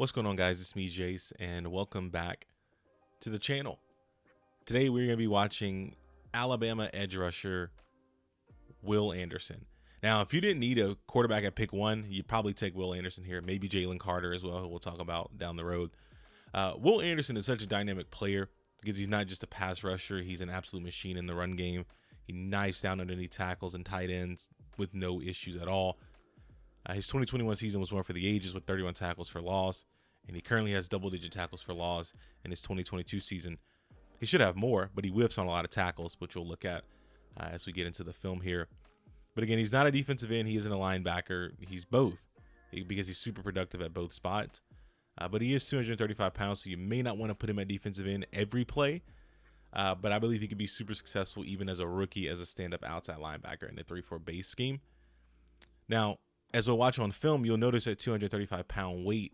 What's going on, guys? It's me, Jace, and welcome back to the channel. Today we're going to be watching Alabama edge rusher Will Anderson. Now, if you didn't need a quarterback at pick one, you'd probably take Will Anderson here, maybe Jalen Carter as well, who we'll talk about down the road. Will Anderson is such a dynamic player because he's not just a pass rusher, he's an absolute machine in the run game. He knifes down underneath tackles and tight ends with no issues at all. His 2021 season was one for the ages with 31 tackles for loss, and he currently has double-digit tackles for loss in his 2022 season. He should have more, but he whiffs on a lot of tackles, which we'll look at as we get into the film here. But again, he's not a defensive end. He isn't a linebacker. He's both because he's super productive at both spots. But he is 235 pounds, so you may not want to put him at defensive end every play. But I believe he could be super successful even as a rookie, as a stand-up outside linebacker in the 3-4 base scheme. Now, as we'll watch on film, you'll notice that 235-pound weight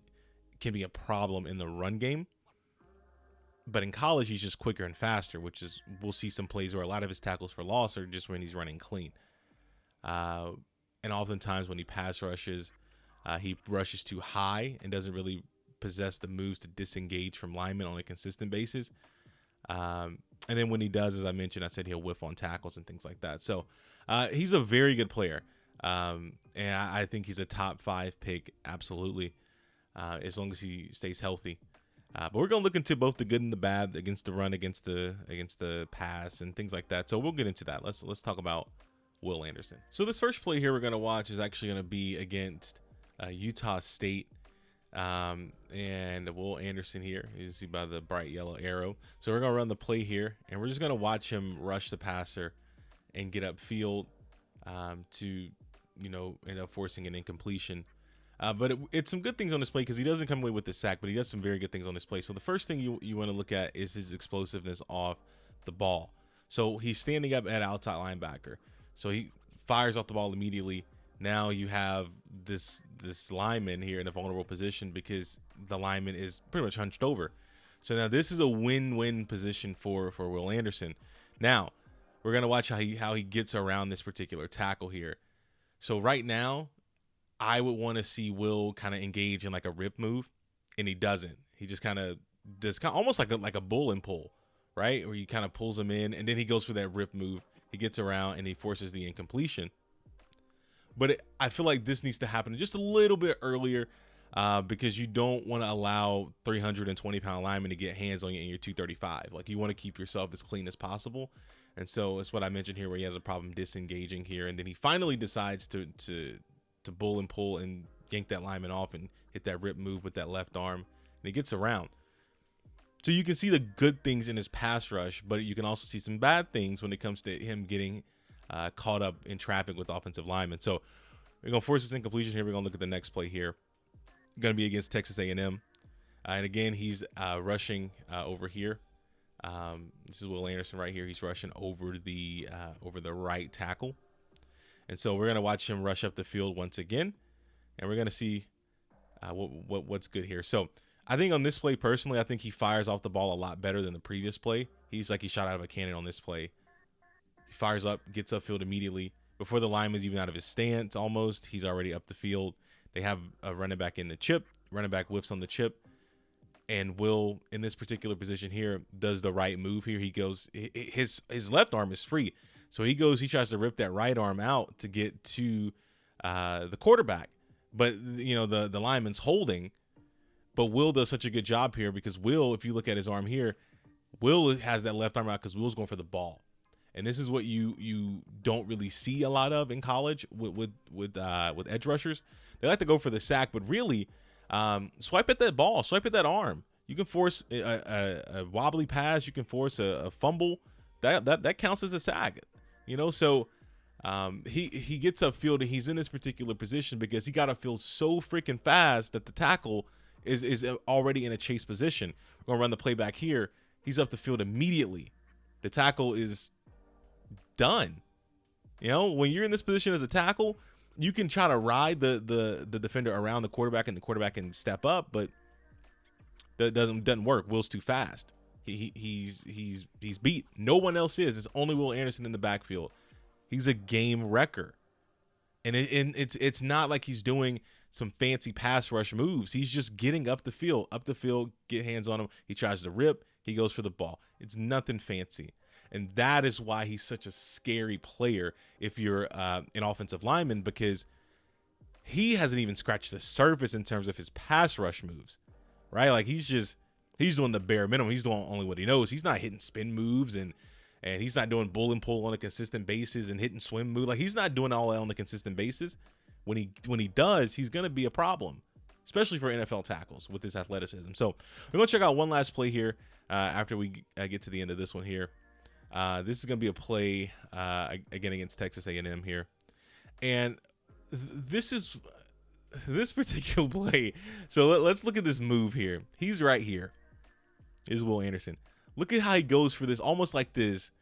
can be a problem in the run game. But in college, he's just quicker and faster, which is, we'll see some plays where a lot of his tackles for loss are just when he's running clean. And oftentimes when he pass rushes, he rushes too high and doesn't really possess the moves to disengage from linemen on a consistent basis. And then when he does, as I mentioned, I said he'll whiff on tackles and things like that. So he's a very good player. And I think he's a top 5 pick, absolutely, as long as he stays healthy. But we're gonna look into both the good and the bad, against the run, against the pass, and things like that. So we'll get into that. Let's talk about Will Anderson. So this first play here we're gonna watch is actually gonna be against Utah State, and Will Anderson here. You see by the bright yellow arrow. So we're gonna run the play here, and we're just gonna watch him rush the passer and get upfield to end up forcing an incompletion. But it's some good things on this play because he doesn't come away with the sack, but he does some very good things on this play. So the first thing you want to look at is his explosiveness off the ball. So he's standing up at outside linebacker. So he fires off the ball immediately. Now you have this lineman here in a vulnerable position because the lineman is pretty much hunched over. So now this is a win-win position for Will Anderson. Now we're gonna watch how he gets around this particular tackle here. So right now, I would want to see Will kind of engage in like a rip move, and he doesn't. He just kind of does almost like a bull and pull, right? Where he kind of pulls him in, and then he goes for that rip move. He gets around and he forces the incompletion. But I feel like this needs to happen just a little bit earlier because you don't want to allow 320-pound linemen to get hands on you in your 235. Like, you want to keep yourself as clean as possible. And so it's what I mentioned here, where he has a problem disengaging here, and then he finally decides to bull and pull and yank that lineman off and hit that rip move with that left arm, and he gets around. So you can see the good things in his pass rush, but you can also see some bad things when it comes to him getting caught up in traffic with offensive linemen. So we're gonna force this incompletion here. We're gonna look at the next play here. Going to be against Texas A&M, and again he's rushing over here. This is Will Anderson right here. He's rushing over the right tackle. And so we're going to watch him rush up the field once again. And we're going to see what's good here. So I think on this play, personally, I think he fires off the ball a lot better than the previous play. He's like he shot out of a cannon on this play. He fires up, gets upfield immediately. Before the lineman's even out of his stance almost, he's already up the field. They have a running back in the chip. Running back whiffs on the chip. And Will, in this particular position here, does the right move here. He goes, his left arm is free. So he tries to rip that right arm out to get to the quarterback. But, the lineman's holding. But Will does such a good job here because Will, if you look at his arm here, Will has that left arm out because Will's going for the ball. And this is what you don't really see a lot of in college with edge rushers. They like to go for the sack, but really, swipe at that ball, swipe at that arm. You can force a wobbly pass. You can force a fumble. That counts as a sack. So he gets upfield and he's in this particular position because he got upfield so freaking fast that the tackle is already in a chase position. We're gonna run the play back here. He's up the field immediately. The tackle is done. When you're in this position as a tackle, you can try to ride the defender around the quarterback and the quarterback can step up, but that doesn't work. Will's too fast. He's beat. No one else is. It's only Will Anderson in the backfield. He's a game wrecker, and it's not like he's doing some fancy pass rush moves. He's just getting up the field, get hands on him. He tries to rip. He goes for the ball. It's nothing fancy. And that is why he's such a scary player if you're an offensive lineman, because he hasn't even scratched the surface in terms of his pass rush moves, right? Like he's doing the bare minimum. He's doing only what he knows. He's not hitting spin moves and he's not doing bull and pull on a consistent basis and hitting swim move. Like he's not doing all that on a consistent basis. When he does, he's going to be a problem, especially for NFL tackles with his athleticism. So we're going to check out one last play here after we get to the end of this one here. This is going to be a play again against Texas A&M here. And this particular play. So let's look at this move here. He's right here. Here's Will Anderson. Look at how he goes for this, almost like this.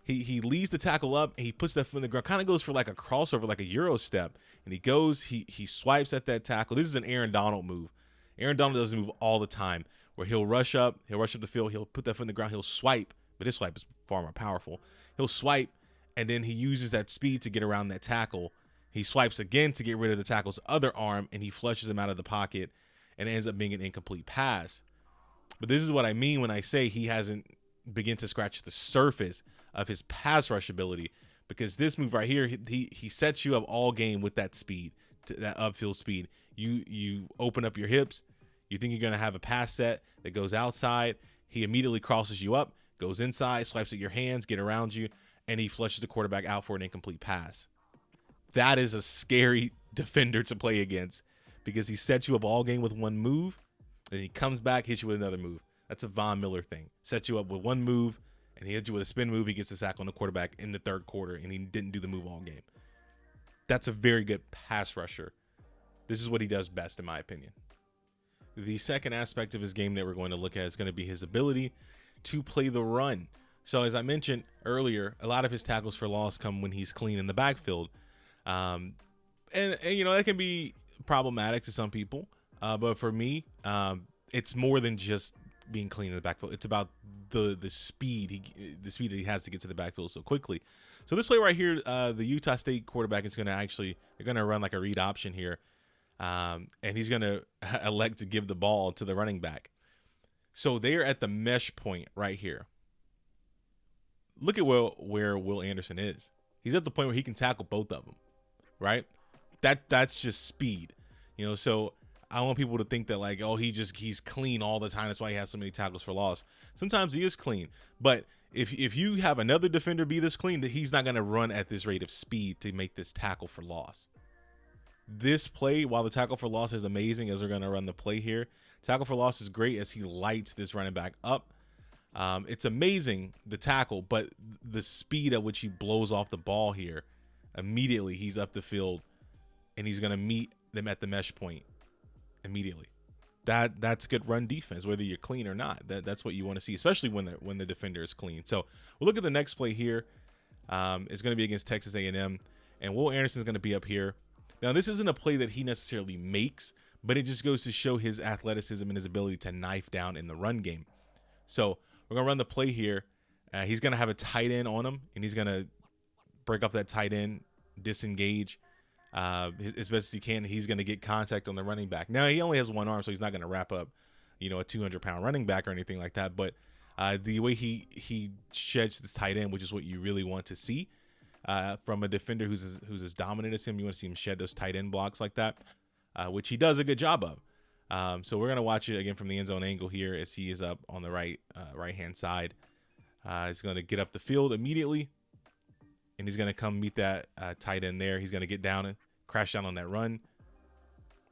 He leads the tackle up and he puts that foot in the ground, kind of goes for like a crossover, like a Euro step. And he swipes at that tackle. This is an Aaron Donald move. Aaron Donald does a move all the time where he'll rush up the field, he'll put that foot in the ground, he'll swipe, but his swipe is far more powerful. He'll swipe, and then he uses that speed to get around that tackle. He swipes again to get rid of the tackle's other arm, and he flushes him out of the pocket, and it ends up being an incomplete pass. But this is what I mean when I say he hasn't begun to scratch the surface of his pass rush ability, because this move right here, he sets you up all game with that speed, that upfield speed. You open up your hips. You think you're going to have a pass set that goes outside. He immediately crosses you up, goes inside, swipes at your hands, get around you, and he flushes the quarterback out for an incomplete pass. That is a scary defender to play against, because he sets you up all game with one move, and he comes back, hits you with another move. That's a Von Miller thing. Sets you up with one move, and he hits you with a spin move. He gets a sack on the quarterback in the third quarter, and he didn't do the move all game. That's a very good pass rusher. This is what he does best, in my opinion. The second aspect of his game that we're going to look at is going to be his ability to play the run. So as I mentioned earlier, a lot of his tackles for loss come when he's clean in the backfield. And you know, that can be problematic to some people. But for me, it's more than just being clean in the backfield. It's about the speed that he has to get to the backfield so quickly. So this play right here, the Utah State quarterback is going to they're going to run like a read option here. And he's going to elect to give the ball to the running back. So they're at the mesh point right here. Look at where Will Anderson is. He's at the point where he can tackle both of them, right? That's just speed, you know. So I don't want people to think that like, oh, he's clean all the time. That's why he has so many tackles for loss. Sometimes he is clean, but if you have another defender be this clean, that he's not going to run at this rate of speed to make this tackle for loss. This play, while the tackle for loss is amazing, as we're going to run the play here, tackle for loss is great as he lights this running back up. It's amazing, the tackle, but the speed at which he blows off the ball here, immediately he's up the field and he's going to meet them at the mesh point immediately. That's good run defense, whether you're clean or not. That's what you want to see, especially when the defender is clean. So we'll look at the next play here. It's going to be against Texas A&M, and Will Anderson's going to be up here. Now, this isn't a play that he necessarily makes, but it just goes to show his athleticism and his ability to knife down in the run game. So we're going to run the play here. He's going to have a tight end on him, and he's going to break off that tight end, disengage as best as he can. He's going to get contact on the running back. Now, he only has one arm, so he's not going to wrap up, a 200-pound running back or anything like that. But the way he sheds this tight end, which is what you really want to see from a defender who's as dominant as him, you want to see him shed those tight end blocks like that, which he does a good job of. So we're going to watch it again from the end zone angle here as he is up on the right-hand side. He's going to get up the field immediately, and he's going to come meet that tight end there. He's going to get down and crash down on that run.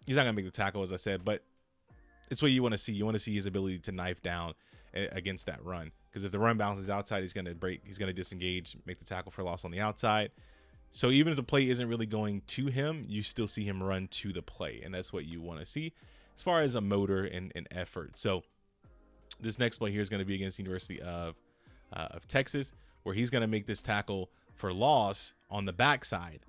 He's not going to make the tackle, as I said, but it's what you want to see. You want to see his ability to knife down against that run, because if the run bounces outside, he's going to break. He's going to disengage, make the tackle for loss on the outside. So even if the play isn't really going to him, you still see him run to the play, and that's what you want to see as far as a motor and effort. So this next play here is going to be against the University of Texas, where he's going to make this tackle for loss on the backside.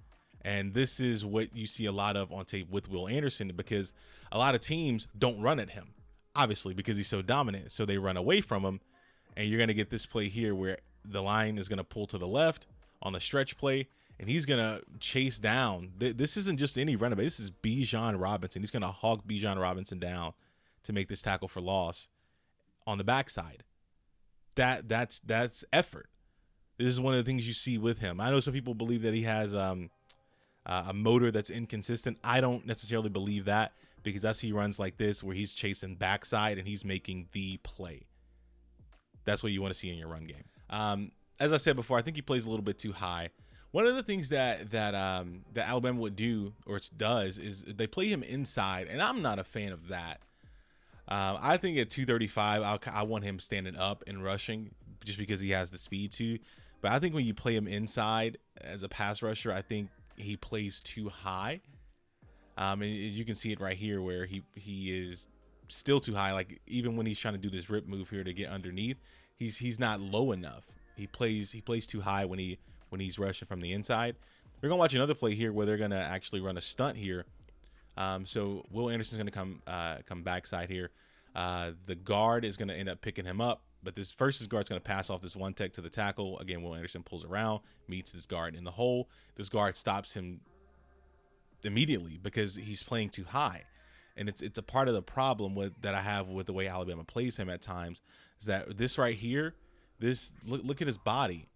And this is what you see a lot of on tape with Will Anderson, because a lot of teams don't run at him, obviously, because he's so dominant. So they run away from him, and you're going to get this play here where the line is going to pull to the left on the stretch play, and he's gonna chase down. This isn't just any running back. This is Bijan Robinson. He's gonna hog Bijan Robinson down to make this tackle for loss on the backside. That's effort. This is one of the things you see with him. I know some people believe that he has a motor that's inconsistent. I don't necessarily believe that, because I see runs like this where he's chasing backside and he's making the play. That's what you want to see in your run game. As I said before, I think he plays a little bit too high. One of the things that Alabama would do, or it does, is they play him inside, and I'm not a fan of that. I think at 235, I want him standing up and rushing just because he has the speed to. But I think when you play him inside as a pass rusher, I think he plays too high. And you can see it right here where he is still too high. Like even when he's trying to do this rip move here to get underneath, he's not low enough. He plays too high when he's rushing from the inside. We're gonna watch another play here where they're gonna actually run a stunt here. So Will Anderson's gonna come backside here. The guard is gonna end up picking him up, but this guard's gonna pass off this one tech to the tackle. Again, Will Anderson pulls around, meets this guard in the hole. This guard stops him immediately because he's playing too high, and it's a part of the problem that I have with the way Alabama plays him at times, is that this right here, look at his body.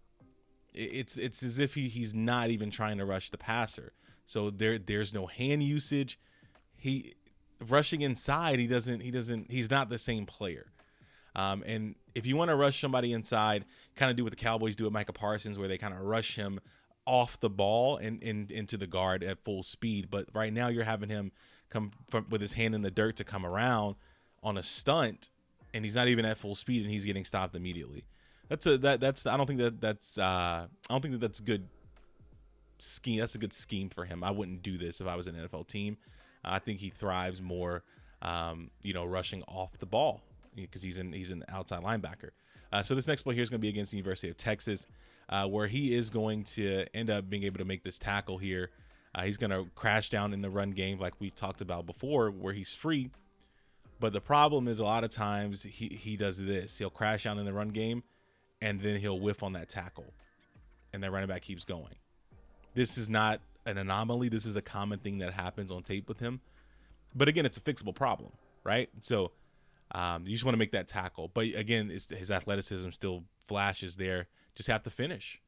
It's as if he's not even trying to rush the passer. So there's no hand usage. He rushing inside, he's not the same player. And if you want to rush somebody inside, kind of do what the Cowboys do with Micah Parsons, where they kind of rush him off the ball and into the guard at full speed. But right now you're having him come with his hand in the dirt to come around on a stunt, and he's not even at full speed, and he's getting stopped immediately. I don't think that's good scheme. That's a good scheme for him. I wouldn't do this if I was an NFL team. I think he thrives more, rushing off the ball, because he's an outside linebacker. So this next play here is going to be against the University of Texas, where he is going to end up being able to make this tackle here. He's going to crash down in the run game like we talked about before, where he's free. But the problem is a lot of times he does this. He'll crash down in the run game, and then he'll whiff on that tackle, and that running back keeps going. This is not an anomaly. This is a common thing that happens on tape with him. But again, it's a fixable problem, right? So you just want to make that tackle. But again, his athleticism still flashes there. Just have to finish.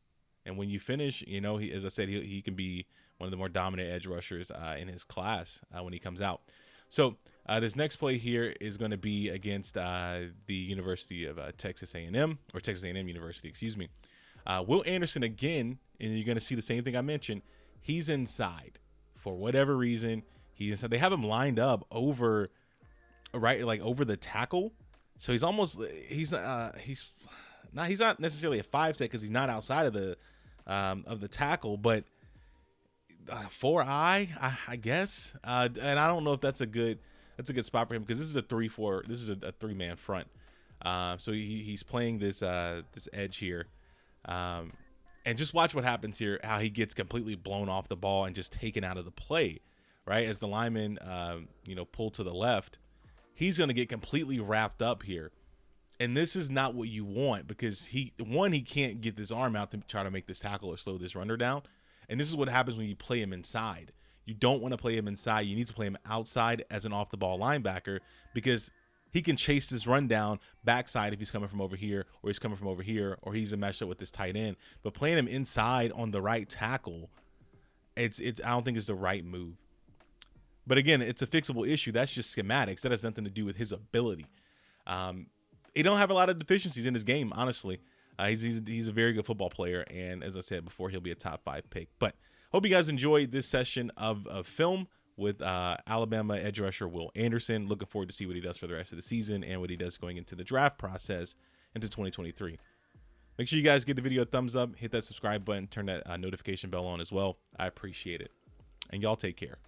And when you finish, as I said, he can be one of the more dominant edge rushers in his class when he comes out. So this next play here is going to be against the University of Texas A&M, or Texas A&M University, excuse me. Will Anderson again, and you're going to see the same thing I mentioned. He's inside for whatever reason. He's inside. They have him lined up over the tackle. So he's not necessarily a 5 tech, because he's not outside of the tackle, but 4-eye, I guess. And I don't know if that's a good spot for him, because this is a 3-4. This is a 3-man front. So he's playing this edge here. And just watch what happens here, how he gets completely blown off the ball and just taken out of the play, right? As the lineman, pull to the left, he's going to get completely wrapped up here. And this is not what you want, because he can't get this arm out to try to make this tackle or slow this runner down. And this is what happens when you play him inside. You don't want to play him inside. You need to play him outside as an off-the-ball linebacker, because he can chase this run down backside if he's coming from over here, or he's coming from over here, or he's matched up with this tight end. But playing him inside on the right tackle, I don't think it's the right move. But again, it's a fixable issue. That's just schematics. That has nothing to do with his ability. He don't have a lot of deficiencies in his game, honestly. He's a very good football player, and as I said before, he'll be a top 5 pick. But hope you guys enjoyed this session of film with Alabama edge rusher Will Anderson. Looking forward to see what he does for the rest of the season and what he does going into the draft process into 2023. Make sure you guys give the video a thumbs up, hit that subscribe button, turn that notification bell on as well. I appreciate it. And y'all take care.